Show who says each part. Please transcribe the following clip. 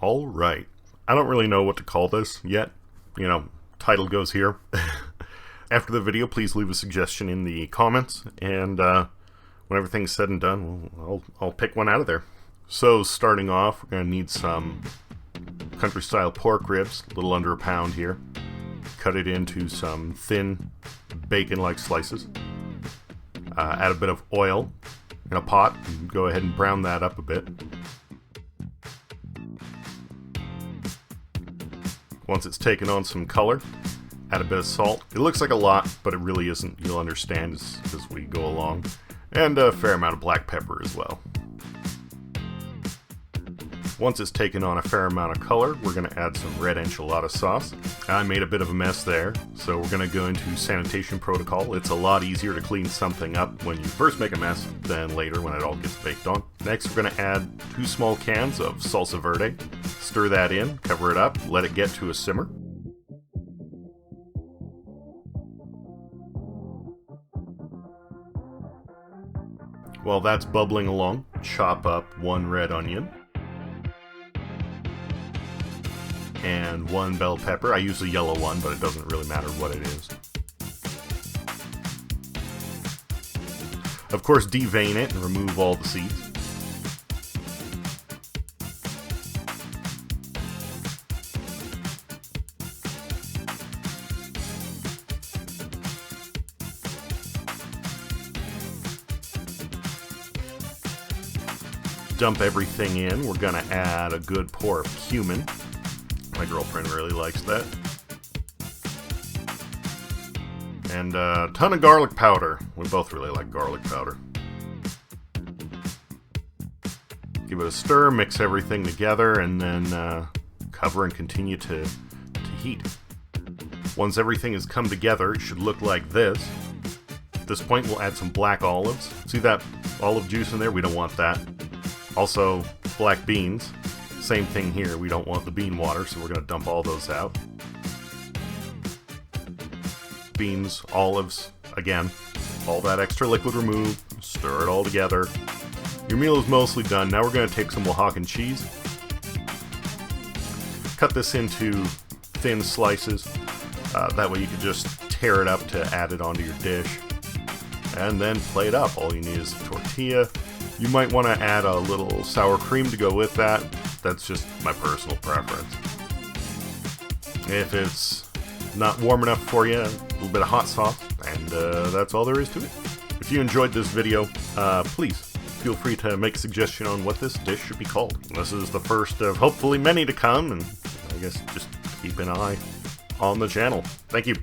Speaker 1: Alright, I don't really know what to call this yet. Title goes here. After the video, please leave a suggestion in the comments, and when everything's said and done, I'll pick one out of there. So, starting off, we're going to need some country-style pork ribs, a little under a pound here. Cut it into some thin, bacon-like slices. Add a bit of oil in a pot, and go ahead and brown that up a bit. Once it's taken on some color, add a bit of salt. It looks like a lot, but it really isn't. You'll understand as we go along. And a fair amount of black pepper as well. Once it's taken on a fair amount of color, we're going to add some red enchilada sauce. I made a bit of a mess there, so we're going to go into sanitation protocol. It's a lot easier to clean something up when you first make a mess than later when it all gets baked on. Next, we're going to add 2 small cans of salsa verde. Stir that in, cover it up, let it get to a simmer. While that's bubbling along, chop up 1 red onion and 1 bell pepper. I use the yellow one, but it doesn't really matter what it is. Of course, devein it and remove all the seeds. Dump everything in. We're gonna add a good pour of cumin. My girlfriend really likes that. And a ton of garlic powder. We both really like garlic powder. Give it a stir, mix everything together, and then cover and continue to heat. Once everything has come together, it should look like this. At this point, we'll add some black olives. See that olive juice in there? We don't want that. Also, black beans. Same thing here, we don't want the bean water, so we're going to dump all those out. Beans, olives, again, all that extra liquid removed, stir it all together. Your meal is mostly done. Now we're going to take some Oaxacan cheese. Cut this into thin slices. That way you can just tear it up to add it onto your dish. And then plate up. All you need is a tortilla. You might want to add a little sour cream to go with that. That's just my personal preference. If it's not warm enough for you, a little bit of hot sauce, and that's all there is to it. If you enjoyed this video, please feel free to make a suggestion on what this dish should be called. This is the first of hopefully many to come, and I guess just keep an eye on the channel. Thank you.